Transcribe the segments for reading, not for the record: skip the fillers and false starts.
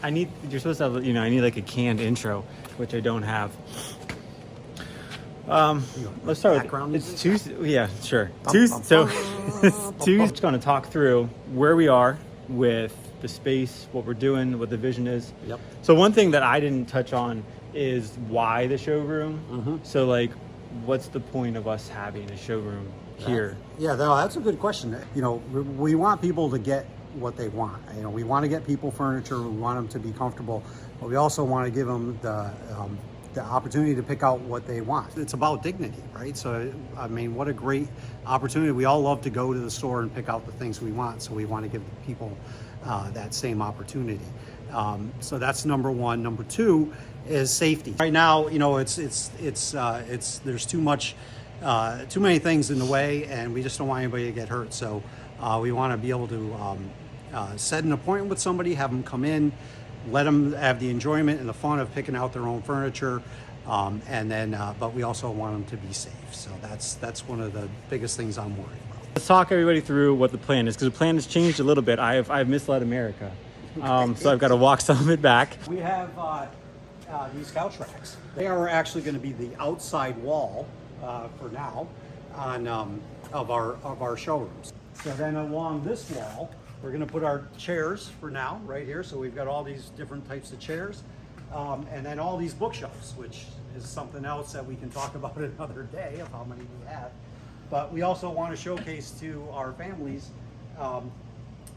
I need, you're supposed to have, you know, I need like a canned intro, which I don't have. Let's start with, it's Tuesday. Yeah, sure. Tuesday. So it's Tuesday. Just going to talk through where we are with the space, what we're doing, what the vision is. Yep. So one thing that I didn't touch on is why the showroom. Mm-hmm. So like, what's the point of us having a showroom here? Yeah, no, that's a good question. You know, we want people to get what they want. You know, we want to get people furniture. We want them to be comfortable, but we also want to give them the opportunity to pick out what they want. It's about dignity, right? So, I mean, what a great opportunity. We all love to go to the store and pick out the things we want. So we want to give people that same opportunity. So that's number one. Number two is safety. Right now, you know, it's there's too many things in the way, and we just don't want anybody to get hurt. So we want to be able to set an appointment with somebody, have them come in, let them have the enjoyment and the fun of picking out their own furniture, and then but we also want them to be safe. So that's one of the biggest things I'm worried about. Let's talk everybody through what the plan is, because the plan has changed a little bit. I've misled America, so I've got to walk some of it back. We have these couch racks. They are actually going to be the outside wall for now on of our showrooms. So then along this wall, we're going to put our chairs for now right here. So we've got all these different types of chairs, and then all these bookshelves, which is something else that we can talk about another day of how many we have. But we also want to showcase to our families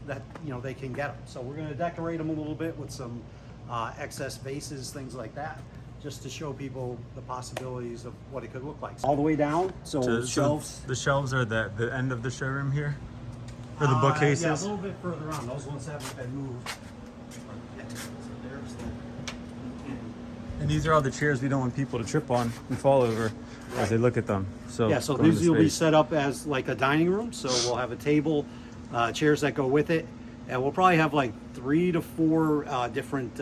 that, you know, they can get them. So we're going to decorate them a little bit with some excess vases, things like that, just to show people the possibilities of what it could look like. All the way down, so shelves. The shelves are the end of the showroom here? Or the bookcases? Yeah, a little bit further on. Those ones haven't been moved. Yeah, so there's and these are all the chairs we don't want people to trip on and fall over as they look at them. So yeah, so these will be set up as like a dining room. So we'll have a table, chairs that go with it, and we'll probably have like 3 to 4 different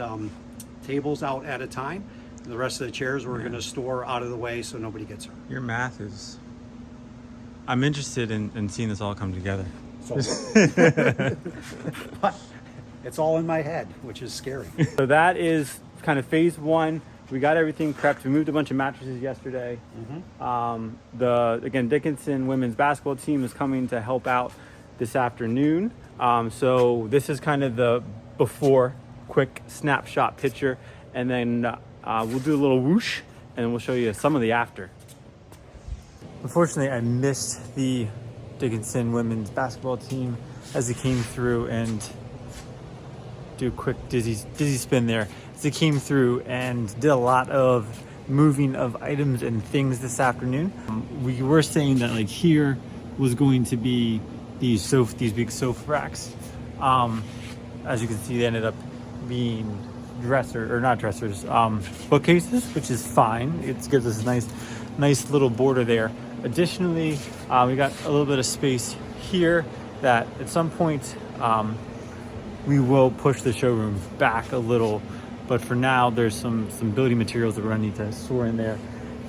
tables out at a time. And the rest of the chairs we're going to store out of the way so nobody gets hurt. Your math is... I'm interested in seeing this all come together. So, but it's all in my head, which is scary. So that is kind of phase one. We got everything prepped. We moved a bunch of mattresses yesterday. Mm-hmm. Again, Dickinson women's basketball team is coming to help out this afternoon. So this is kind of the before quick snapshot picture, and then we'll do a little whoosh, and then we'll show you some of the after. Unfortunately, I missed the Dickinson women's basketball team as they came through and do a quick dizzy spin there. As they came through and did a lot of moving of items and things this afternoon. We were saying that like here was going to be these big sofa racks. As you can see, they ended up being bookcases, which is fine. It gives us a nice little border there. Additionally, we got a little bit of space here that at some point we will push the showroom back a little, but for now there's some building materials that we're gonna need to store in there.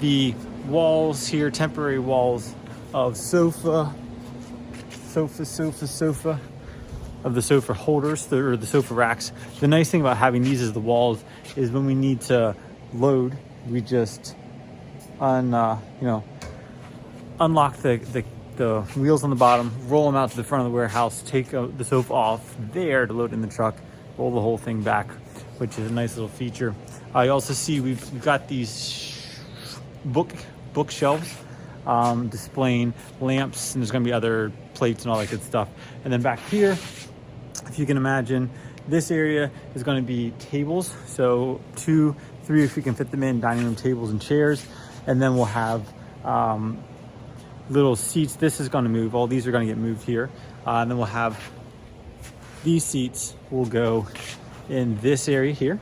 The walls here, temporary walls of sofa of the sofa holders, or the sofa racks. The nice thing about having these as the walls is when we need to load, we just unlock the wheels on the bottom, roll them out to the front of the warehouse, take the sofa off there to load in the truck, roll the whole thing back, which is a nice little feature. You also see we've got these bookshelves displaying lamps, and there's going to be other plates and all that good stuff. And then back here, if you can imagine, this area is going to be tables. So 2, 3, if we can fit them in, dining room tables and chairs. And then we'll have little seats. This is going to move. All these are going to get moved here. And then we'll have these seats will go in this area here.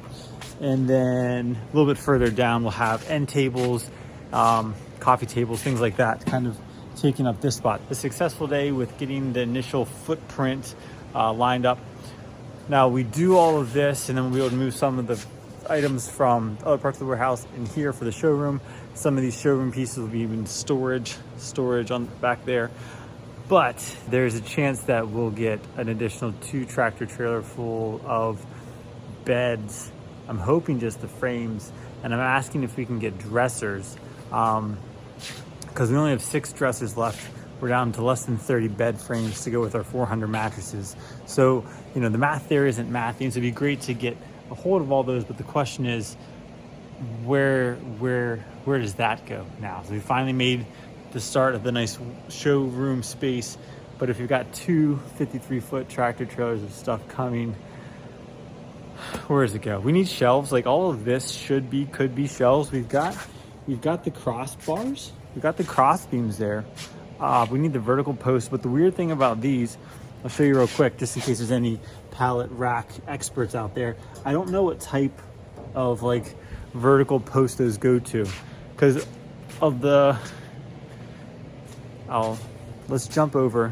And then a little bit further down, we'll have end tables, coffee tables, things like that, kind of taking up this spot. A successful day with getting the initial footprint lined up. Now we do all of this, and then we'll be able to move some of the items from other parts of the warehouse in here for the showroom. Some of these showroom pieces will be in storage on back there. But there's a chance that we'll get an additional 2 tractor trailer full of beds. I'm hoping just the frames, and I'm asking if we can get dressers, because we only have 6 dressers left. We're down to less than 30 bed frames to go with our 400 mattresses. So, you know, the math there isn't mathing, so it'd be great to get a hold of all those, but the question is, where does that go now? So we finally made the start of the nice showroom space, but if you've got 2 53-foot tractor trailers of stuff coming, where does it go? We need shelves. Like, all of this could be shelves. We've got the crossbars, we've got the cross beams there. We need the vertical posts, but the weird thing about these, I'll show you real quick, just in case there's any pallet rack experts out there. I don't know what type of like vertical post those go to, because of the, let's jump over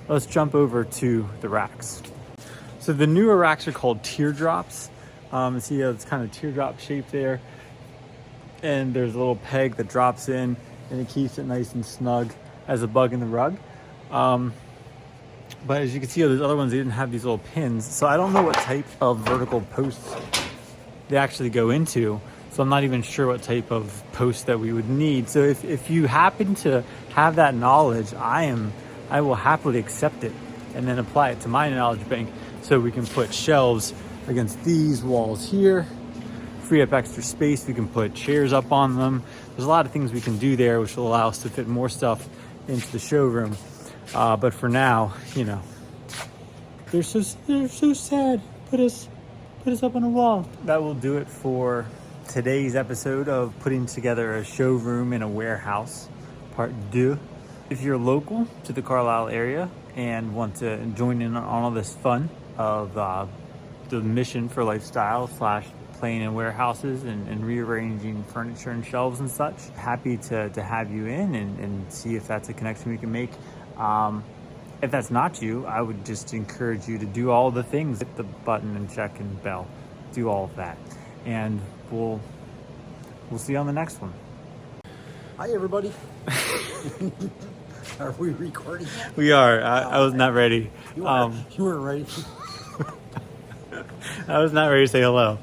to the racks. So the newer racks are called teardrops. See how it's kind of teardrop shape there, and there's a little peg that drops in and it keeps it nice and snug as a bug in the rug. But as you can see, those other ones, they didn't have these little pins. So I don't know what type of vertical posts they actually go into. So I'm not even sure what type of post that we would need. So if you happen to have that knowledge, I will happily accept it and then apply it to my knowledge bank, so we can put shelves against these walls here, free up extra space. We can put chairs up on them. There's a lot of things we can do there, which will allow us to fit more stuff into the showroom. But for now, you know, they're so sad. Put us up on a wall. That will do it for today's episode of putting together a showroom in a warehouse, part 2. If you're local to the Carlisle area and want to join in on all this fun of the mission for lifestyle / playing in warehouses and rearranging furniture and shelves and such, happy to have you in and see if that's a connection we can make. If that's not you, I would just encourage you to do all the things, hit the button and check and bell, do all of that, and we'll see you on the next one. Hi, everybody. Are we recording? We are. I was not ready. You weren't ready. I was not ready to say hello.